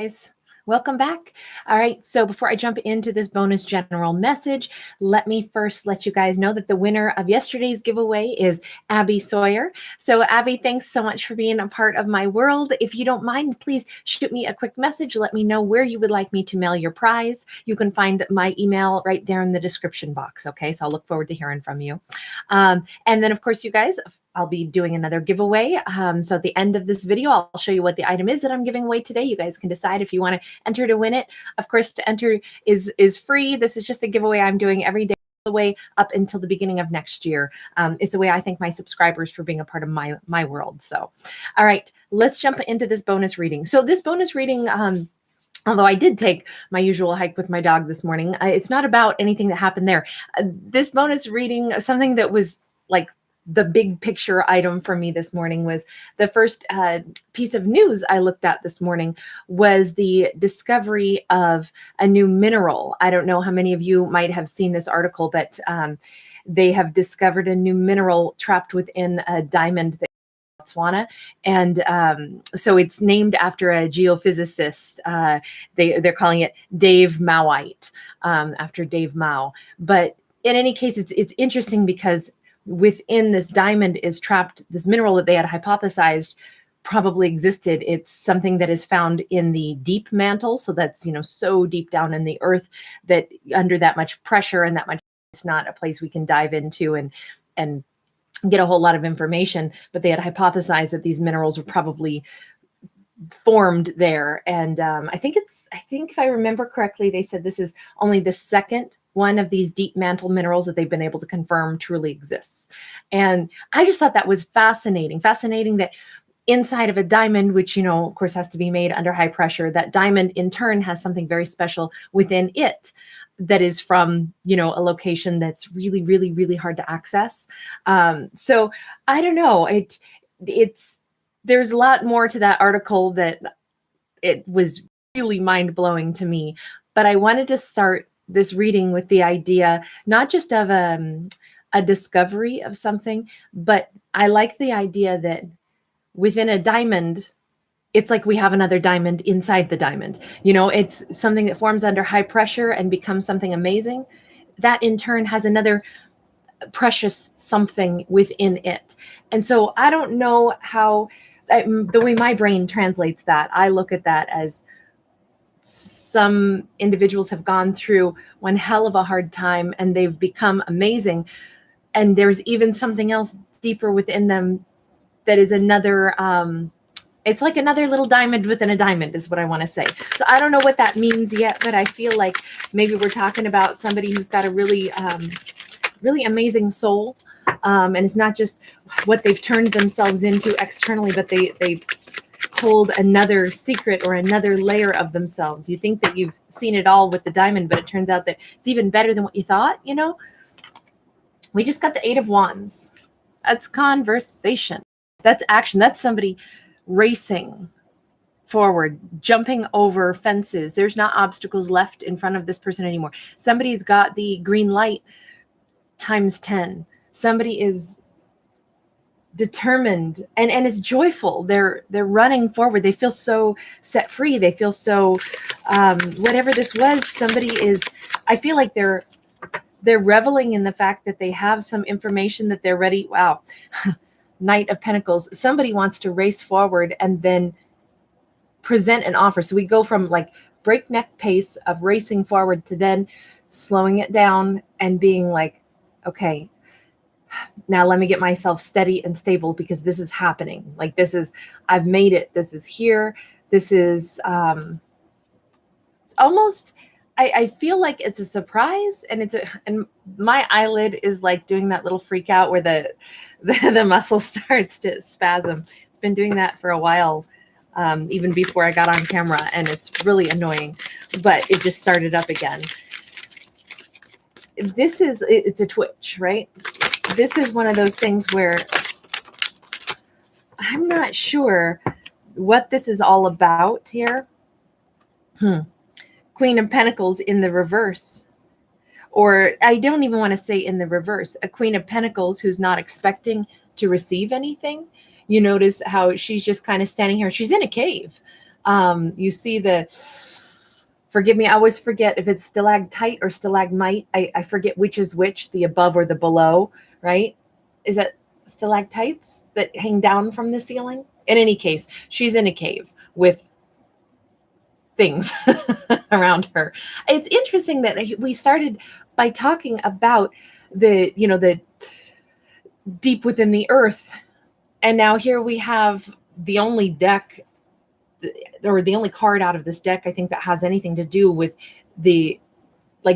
Guys, welcome back. All right, so before I jump into this bonus general message, let me first let you guys know that the winner of yesterday's giveaway is Abby Sawyer. So Abby, thanks so much for being a part of my world. If you don't mind, please shoot me a quick message. Let me know where you would like me to mail your prize. You can find my email right there in the description box, okay? So I'll look forward to hearing from you. And then, of course, you guys, I'll be doing another giveaway. So at the end of this video, I'll show you what the item is that I'm giving away today. You guys can decide if you want to enter to win it. Of course, to enter is free. This is just a giveaway I'm doing every day, the way up until the beginning of next year. It's the way I thank my subscribers for being a part of my world. So, all right, let's jump into this bonus reading. So this bonus reading, although I did take my usual hike with my dog this morning, it's not about anything that happened there. This bonus reading, something that was like the big picture item for me this morning, was the first piece of news I looked at this morning was the discovery of a new mineral. I don't know how many of you might have seen this article, but they have discovered a new mineral trapped within a diamond that Botswana, and so it's named after a geophysicist. They're calling it Dave Mauite, after Dave Mao. But in any case, it's interesting because within this diamond is trapped this mineral that they had hypothesized probably existed. It's something that is found in the deep mantle, so that's so deep down in the earth that under that much pressure and that much, it's not a place we can dive into and get a whole lot of information. But they had hypothesized that these minerals were probably formed there, and I think if I remember correctly, they said this is only the second one of these deep mantle minerals that they've been able to confirm truly exists. And I just thought that was fascinating that inside of a diamond, which, of course, has to be made under high pressure, that diamond in turn has something very special within it that is from, a location that's really, really, really hard to access. So I don't know. There's a lot more to that article that it was really mind-blowing to me. But I wanted to start this reading with the idea, not just of a discovery of something, but I like the idea that within a diamond, it's like we have another diamond inside the diamond. It's something that forms under high pressure and becomes something amazing. That in turn has another precious something within it. And so I don't know how, the way my brain translates that, I look at that as some individuals have gone through one hell of a hard time and they've become amazing. And there's even something else deeper within them that is another, it's like another little diamond within a diamond is what I want to say. So I don't know what that means yet, but I feel like maybe we're talking about somebody who's got a really, really amazing soul. And it's not just what they've turned themselves into externally, but they hold another secret or another layer of themselves. You think that you've seen it all with the diamond, but it turns out that it's even better than what you thought. We just got the 8 of Wands. That's conversation. That's action. That's somebody racing forward, jumping over fences. There's not obstacles left in front of this person anymore. Somebody's got the green light times 10. Somebody is determined and it's joyful. They're running forward. They feel so set free. They feel so whatever this was, I feel like they're reveling in the fact that they have some information that they're ready. Wow. Knight of Pentacles. Somebody wants to race forward and then present an offer. So we go from like breakneck pace of racing forward to then slowing it down and being like, okay, now let me get myself steady and stable because this is happening. Like I've made it. This is here. This is almost, I feel like it's a surprise, and and my eyelid is like doing that little freak out where the muscle starts to spasm. It's been doing that for a while, even before I got on camera, and it's really annoying, but it just started up again. It's a twitch, right? This is one of those things where I'm not sure what this is all about here. Queen of Pentacles in the reverse. Or I don't even want to say in the reverse. A Queen of Pentacles who's not expecting to receive anything. You notice how she's just kind of standing here. She's in a cave. You see forgive me, I always forget if it's stalactite or stalagmite. I forget which is which, the above or the below, right? Is that stalactites that hang down from the ceiling? In any case, she's in a cave with things around her. It's interesting that we started by talking about the deep within the earth. And now here we have the only deck, or the only card out of this deck, I think, that has anything to do with the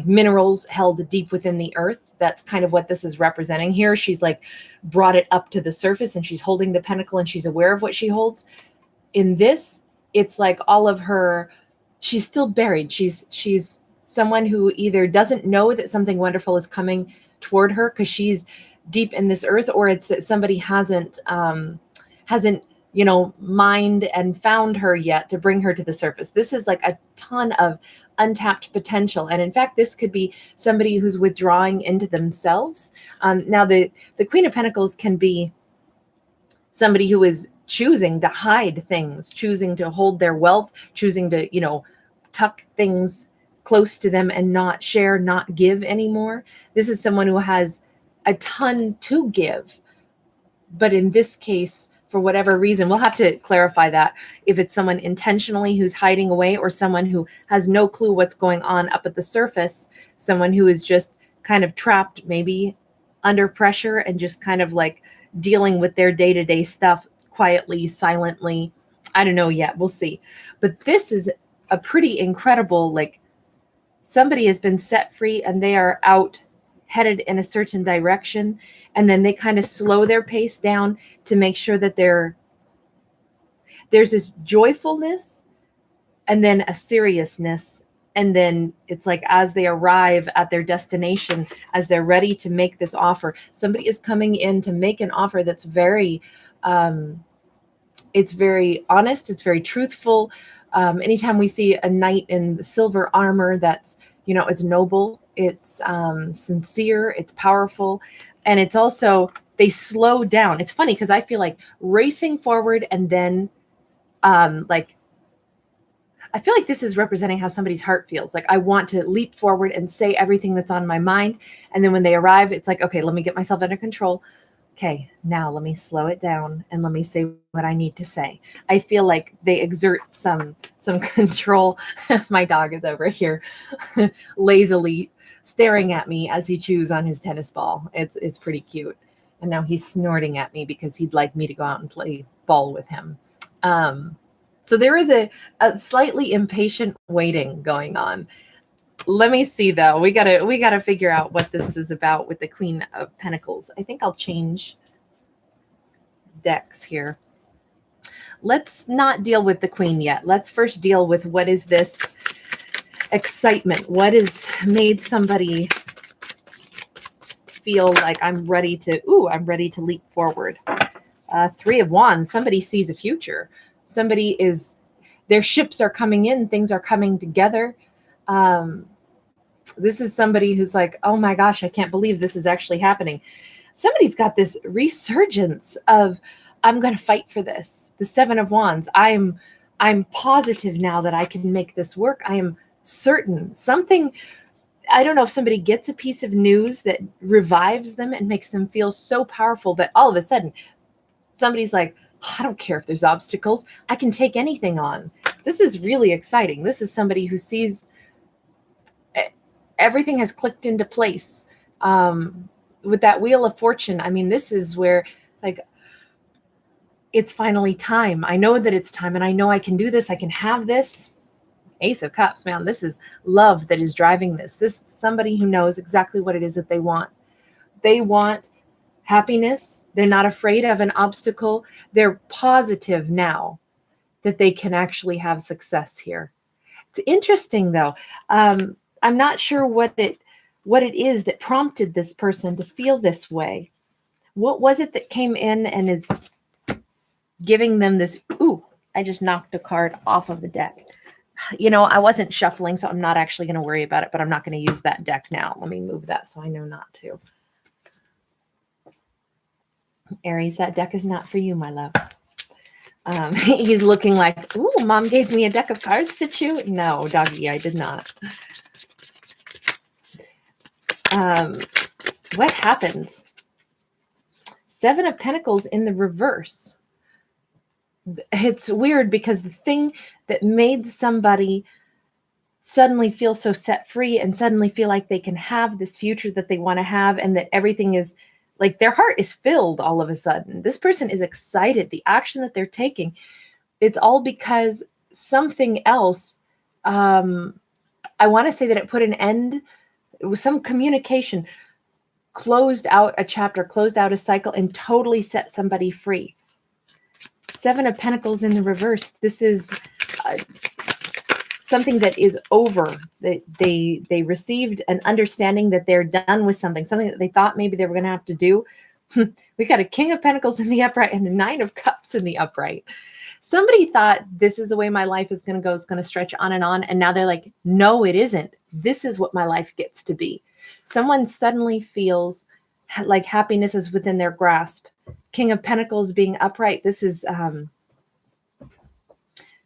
minerals held deep within the earth. That's kind of what this is representing here. She's brought it up to the surface, and she's holding the pentacle, and she's aware of what she holds. In this, it's like all of her, she's still buried. She's someone who either doesn't know that something wonderful is coming toward her because she's deep in this earth, or it's that somebody hasn't mined and found her yet to bring her to the surface. This is like a ton of untapped potential. And in fact, this could be somebody who's withdrawing into themselves. Now, the Queen of Pentacles can be somebody who is choosing to hide things, choosing to hold their wealth, choosing to, tuck things close to them and not share, not give anymore. This is someone who has a ton to give. But in this case, for whatever reason, we'll have to clarify that, if it's someone intentionally who's hiding away, or someone who has no clue what's going on up at the surface, someone who is just kind of trapped, maybe under pressure, and just kind of dealing with their day-to-day stuff quietly, silently. I don't know yet. We'll see. But this is a pretty incredible, somebody has been set free and they are out headed in a certain direction. And then they kind of slow their pace down to make sure that there's this joyfulness and then a seriousness. And then it's as they arrive at their destination, as they're ready to make this offer, somebody is coming in to make an offer that's very, it's very honest. It's very truthful. Anytime we see a knight in silver armor, that's, it's noble, it's sincere, it's powerful. And it's also, they slow down. It's funny because I feel like racing forward, and then I feel like this is representing how somebody's heart feels. I want to leap forward and say everything that's on my mind. And then when they arrive, it's okay, let me get myself under control. Okay, now let me slow it down and let me say what I need to say. I feel like they exert some control. My dog is over here lazily staring at me as he chews on his tennis ball. It's pretty cute. And now he's snorting at me because he'd like me to go out and play ball with him. So there is a slightly impatient waiting going on. Let me see though. We gotta figure out what this is about with the Queen of Pentacles. I think I'll change decks here. Let's not deal with the Queen yet. Let's first deal with what is this excitement. What has made somebody feel like I'm ready to leap forward? Three of Wands. Somebody sees a future. Their ships are coming in. Things are coming together. This is somebody who's oh my gosh, I can't believe this is actually happening. Somebody's got this resurgence of, I'm going to fight for this. The Seven of Wands. I'm positive now that I can make this work. I am certain. Something, I don't know if somebody gets a piece of news that revives them and makes them feel so powerful, but all of a sudden somebody's I don't care if there's obstacles. I can take anything on. This is really exciting. This is somebody who sees everything has clicked into place. With that Wheel of Fortune, I mean, this is where it's it's finally time. I know that it's time, and I know I can do this. I can have this. Ace of Cups, man, this is love that is driving this. This is somebody who knows exactly what it is that they want. They want happiness. They're not afraid of an obstacle. They're positive now that they can actually have success here. It's interesting though. I'm not sure what it is that prompted this person to feel this way. What was it that came in and is giving them this? Ooh, I just knocked a card off of the deck. I wasn't shuffling, so I'm not actually going to worry about it, but I'm not going to use that deck now. Let me move that so I know not to. Aries, that deck is not for you, my love. He's looking like, ooh, mom gave me a deck of cards to chew. No, doggy, I did not. What happens? Seven of Pentacles in the reverse. It's weird because the thing that made somebody suddenly feel so set free and suddenly feel like they can have this future that they want to have, and that everything is like their heart is filled all of a sudden. This person is excited. The action that they're taking, it's all because something else. I want to say that it put an end. It was some communication, closed out a chapter, closed out a cycle, and totally set somebody free. Seven of Pentacles in the reverse. This is something that is over. They received an understanding that they're done with something that they thought maybe they were going to have to do. We got a King of Pentacles in the upright and a Nine of Cups in the upright. Somebody thought this is the way my life is going to go. It's going to stretch on. And now they're like, no, it isn't. This is what my life gets to be. Someone suddenly feels like happiness is within their grasp. King of Pentacles being upright. This is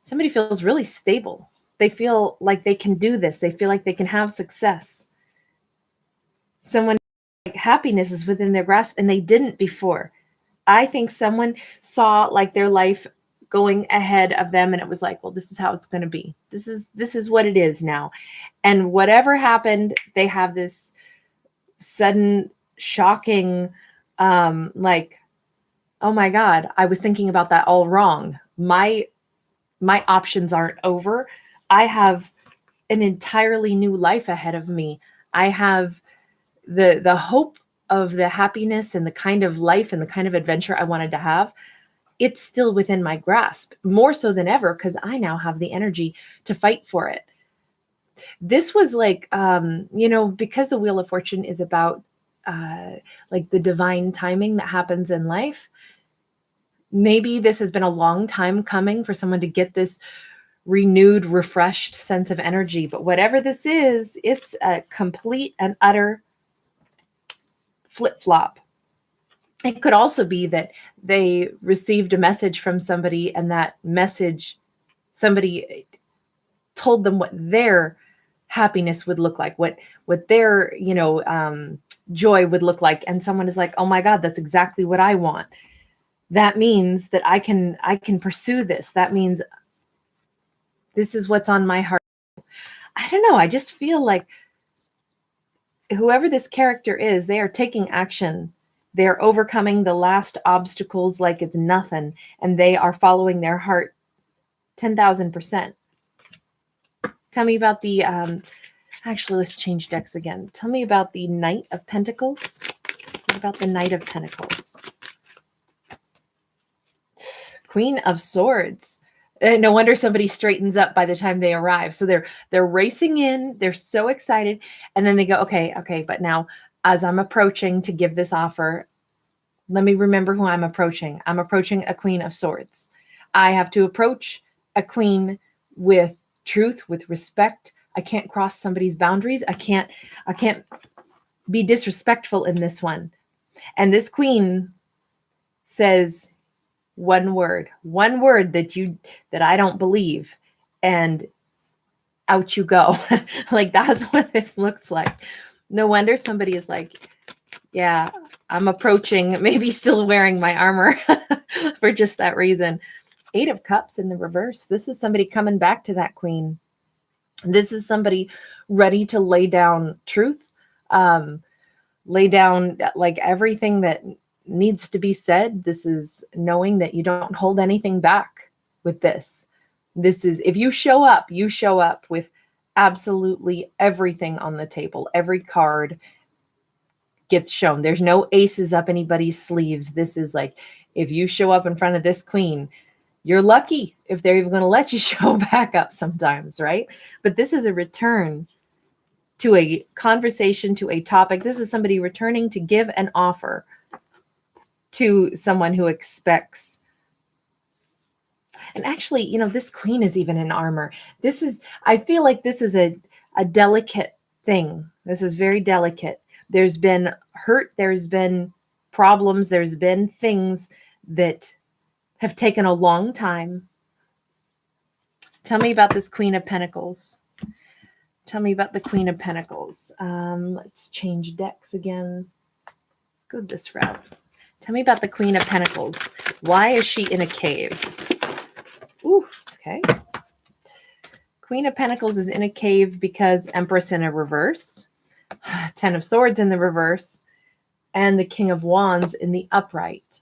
somebody feels really stable. They feel like they can do this. They feel like they can have success. Someone like happiness is within their grasp and they didn't before. I think someone saw like their life going ahead of them and it was like, well, this is how it's going to be. This is what it is now. And whatever happened, they have this sudden shocking like, oh my God, I was thinking about that all wrong. My options aren't over. I have an entirely new life ahead of me. I have the hope of the happiness and the kind of life and the kind of adventure I wanted to have. It's still within my grasp, more so than ever, because I now have the energy to fight for it. This was like, because the Wheel of Fortune is about like the divine timing that happens in life. Maybe this has been a long time coming for someone to get this renewed, refreshed sense of energy. But whatever this is, it's a complete and utter flip-flop. It could also be that they received a message from somebody and that message, somebody told them what their happiness would look like, what their, joy would look like. And someone is like, oh my God, that's exactly what I want. That means that I can pursue this. That means this is what's on my heart. I don't know. I just feel like whoever this character is, they are taking action. They're overcoming the last obstacles like it's nothing. And they are following their heart 10,000%. Tell me about the, actually, let's change decks again. Tell me about the Knight of Pentacles. What about the Knight of Pentacles? Queen of Swords. No wonder somebody straightens up by the time they arrive. So they're racing in. They're so excited. And then they go, okay. But now as I'm approaching to give this offer, let me remember who I'm approaching. I'm approaching a Queen of Swords. I have to approach a queen with truth, with respect. I can't cross somebody's boundaries. I can't be disrespectful in this one. And this queen says one word that I don't believe, and out you go. Like that's what this looks like. No wonder somebody is like, yeah, I'm approaching, maybe still wearing my armor for just that reason. Eight of Cups in the reverse. This is somebody coming back to that queen. This is somebody ready to lay down truth, lay down like everything that needs to be said. This is knowing that you don't hold anything back with this. This is, if you show up with absolutely everything on the table. Every card gets shown. There's no aces up anybody's sleeves. This is like, if you show up in front of this queen, you're lucky if they're even going to let you show back up sometimes, right? But this is a return to a conversation, to a topic. This is somebody returning to give an offer to someone who expects. And actually, this queen is even in armor. I feel like this is a delicate thing. This is very delicate. There's been hurt. There's been problems. There's been things that have taken a long time. Tell me about this Queen of Pentacles. Tell me about the Queen of Pentacles. Let's change decks again. Let's go this route. Tell me about the Queen of Pentacles. Why is she in a cave? Ooh, okay. Queen of Pentacles is in a cave because Empress in a reverse, Ten of Swords in the reverse, and the King of Wands in the upright.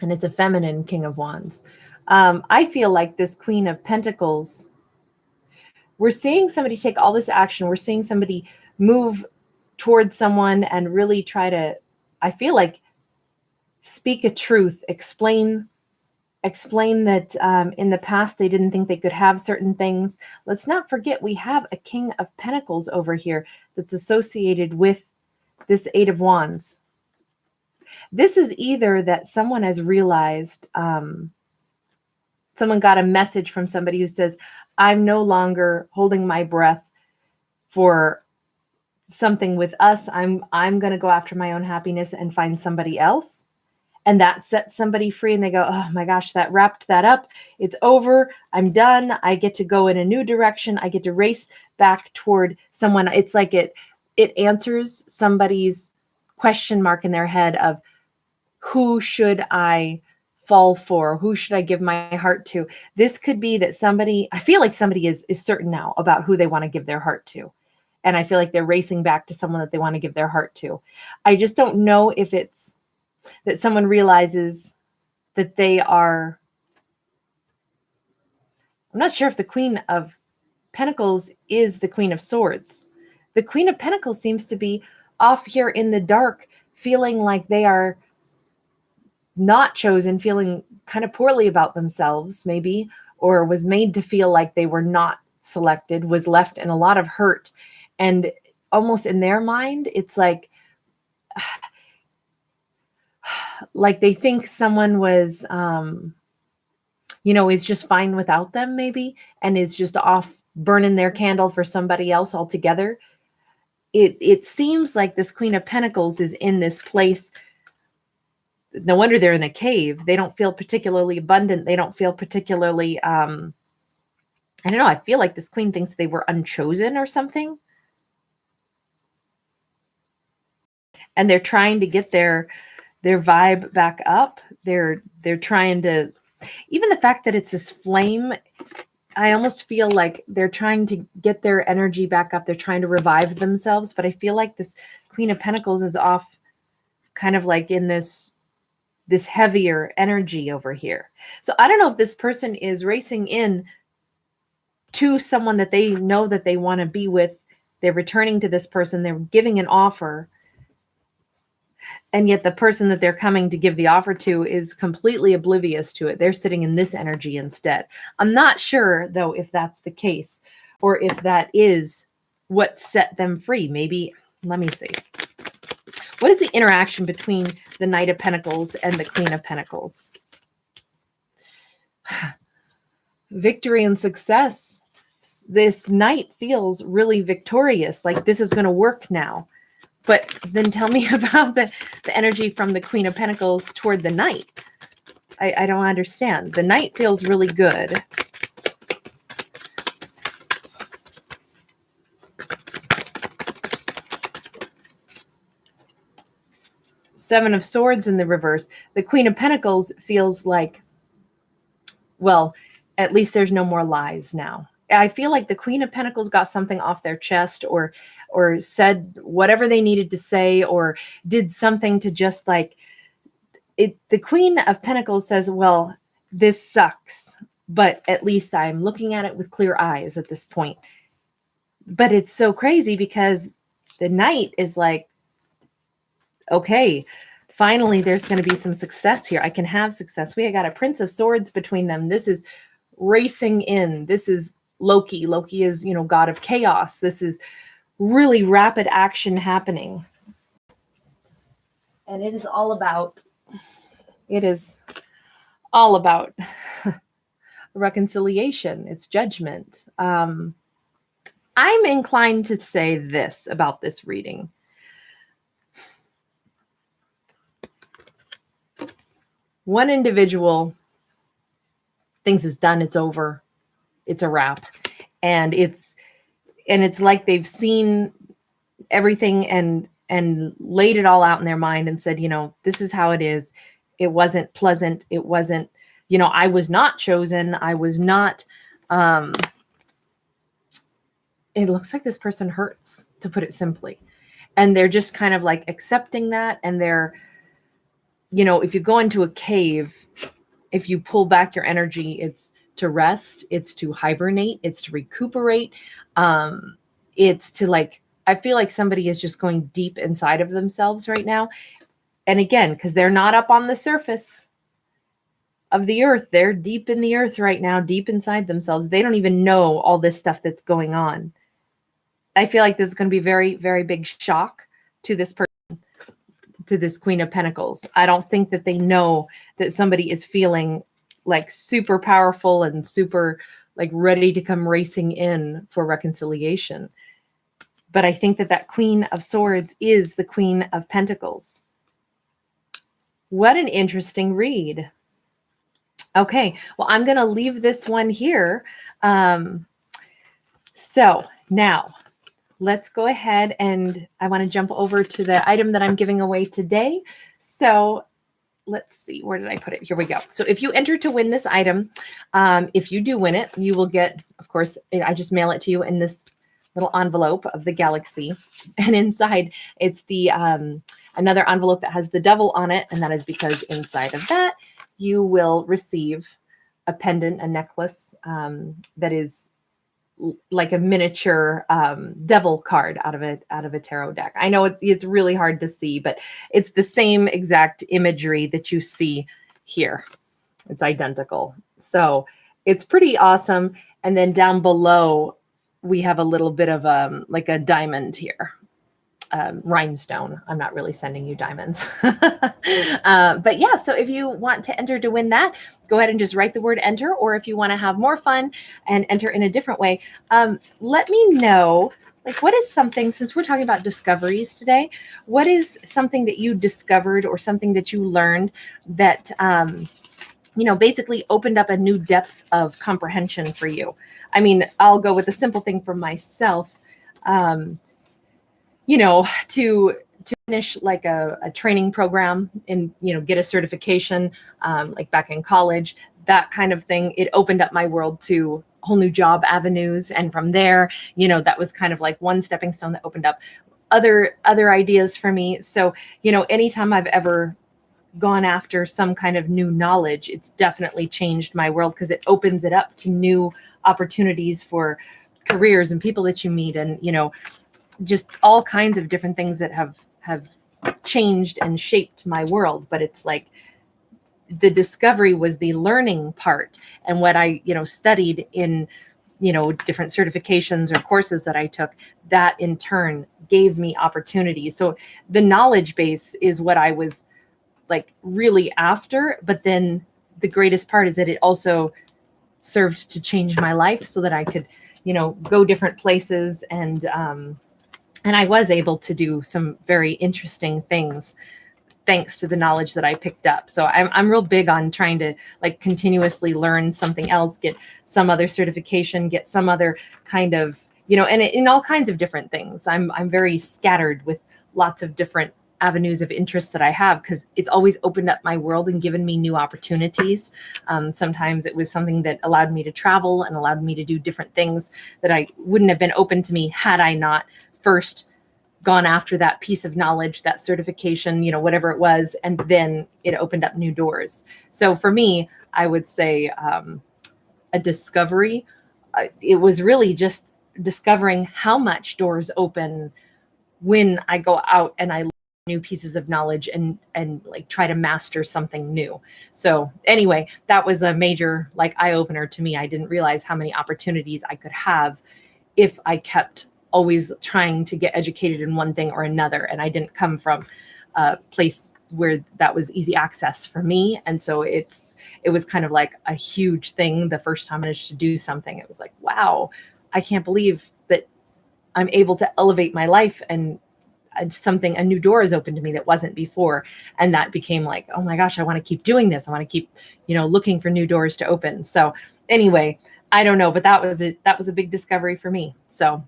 And it's a feminine King of Wands. I feel like this Queen of Pentacles, we're seeing somebody take all this action. We're seeing somebody move towards someone and really try to, I feel like, speak a truth, explain that in the past they didn't think they could have certain things. Let's not forget we have a King of Pentacles over here that's associated with this Eight of Wands. This is either that someone has realized, someone got a message from somebody who says, I'm no longer holding my breath for something with us. I'm going to go after my own happiness and find somebody else. And that sets somebody free and they go, oh my gosh, that wrapped that up. It's over. I'm done. I get to go in a new direction. I get to race back toward someone. It's like it answers somebody's question mark in their head of who should I fall for? Who should I give my heart to? This could be that somebody, I feel like somebody is certain now about who they want to give their heart to. And I feel like they're racing back to someone that they want to give their heart to. I just don't know if it's that someone realizes that they are, I'm not sure if the Queen of Pentacles is the Queen of Swords. The Queen of Pentacles seems to be off here in the dark, feeling like they are not chosen, feeling kind of poorly about themselves, maybe, or was made to feel like they were not selected, was left in a lot of hurt. And almost in their mind, it's like they think someone was, is just fine without them maybe, and is just off burning their candle for somebody else altogether. It seems like this Queen of Pentacles is in this place. No wonder they're in a cave. They don't feel particularly abundant. They don't feel particularly, I don't know. I feel like this queen thinks they were unchosen or something. And they're trying to get their vibe back up. They're trying to, even the fact that it's this flame, I almost feel like they're trying to get their energy back up. They're trying to revive themselves. But I feel like this Queen of Pentacles is off kind of like in this heavier energy over here. So I don't know if this person is racing in to someone that they know that they want to be with. They're returning to this person. They're giving an offer. And yet the person that they're coming to give the offer to is completely oblivious to it. They're sitting in this energy instead. I'm not sure, though, if that's the case or if that is what set them free. Maybe, let me see. What is the interaction between the Knight of Pentacles and the Queen of Pentacles? Victory and success. This Knight feels really victorious, like this is going to work now. But then tell me about the energy from the Queen of Pentacles toward the Knight. I don't understand. The Knight feels really good. Seven of Swords in the reverse. The Queen of Pentacles feels like, well, at least there's no more lies now. I feel like the Queen of Pentacles got something off their chest or said whatever they needed to say or did something to just like it. The Queen of Pentacles says, well, this sucks, but at least I'm looking at it with clear eyes at this point. But it's so crazy because the Knight is like, okay, finally there's going to be some success here. I can have success. We got a Prince of Swords between them. This is racing in. This is Loki. Loki is, god of chaos. This is really rapid action happening. And it is all about reconciliation. It's judgment. I'm inclined to say this about this reading. One individual things is done, it's over, it's a wrap. And it's like they've seen everything and laid it all out in their mind and said, this is how it is. It wasn't pleasant. It wasn't, I was not chosen. I was not, it looks like this person hurts, to put it simply. And they're just kind of like accepting that. And they're, if you go into a cave, if you pull back your energy, it's to rest, it's to hibernate, it's to recuperate. It's to like, I feel like somebody is just going deep inside of themselves right now. And again, because they're not up on the surface of the earth, they're deep in the earth right now, deep inside themselves. They don't even know all this stuff that's going on. I feel like this is going to be very, very big shock to this person, to this Queen of Pentacles. I don't think that they know that somebody is feeling like super powerful and super like ready to come racing in for reconciliation. But I think that that Queen of Swords is the Queen of Pentacles. What an interesting read. Okay, well, I'm going to leave this one here. So now let's go ahead and I want to jump over to the item that I'm giving away today. So let's see, where did I put it? Here we go. So if you enter to win this item, if you do win it, you will get, of course, I just mail it to you in this little envelope of the galaxy. And inside it's the another envelope that has the devil on it. And that is because inside of that, you will receive a pendant, a necklace that is like a miniature devil card out of a tarot deck. I know it's really hard to see, but it's the same exact imagery that you see here. It's identical. So it's pretty awesome. And then down below, we have a little bit of like a diamond here. Rhinestone. I'm not really sending you diamonds. But yeah, so if you want to enter to win that, go ahead and just write the word enter. Or if you want to have more fun and enter in a different way, let me know, like, what is something, since we're talking about discoveries today, what is something that you discovered or something that you learned that, basically opened up a new depth of comprehension for you? I mean, I'll go with a simple thing for myself. To finish like a training program and, get a certification, like back in college, that kind of thing, it opened up my world to whole new job avenues. And from there, that was kind of like one stepping stone that opened up other ideas for me. So, anytime I've ever gone after some kind of new knowledge, it's definitely changed my world because it opens it up to new opportunities for careers and people that you meet and, just all kinds of different things that have changed and shaped my world. But it's like the discovery was the learning part, and what I, studied in, different certifications or courses that I took, that in turn gave me opportunities. So the knowledge base is what I was like really after. But then the greatest part is that it also served to change my life so that I could, go different places and I was able to do some very interesting things thanks to the knowledge that I picked up. So I'm real big on trying to like continuously learn something else, get some other certification, get some other kind of, and in all kinds of different things. I'm very scattered with lots of different avenues of interest that I have because it's always opened up my world and given me new opportunities. Sometimes it was something that allowed me to travel and allowed me to do different things that I wouldn't have been open to me had I not first gone after that piece of knowledge, that certification, whatever it was, and then it opened up new doors. So for me, I would say a discovery. It was really just discovering how much doors open when I go out and I learn new pieces of knowledge and like try to master something new. So anyway, that was a major like eye opener to me. I didn't realize how many opportunities I could have if I kept always trying to get educated in one thing or another. And I didn't come from a place where that was easy access for me. And so it was kind of like a huge thing. The first time I managed to do something, it was like, wow, I can't believe that I'm able to elevate my life and a new door is open to me that wasn't before. And that became like, oh my gosh, I want to keep doing this. I want to keep, looking for new doors to open. So anyway, I don't know, but that was a big discovery for me. So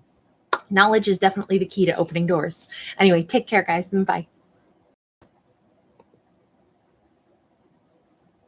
knowledge is definitely the key to opening doors. Anyway, take care, guys, and bye.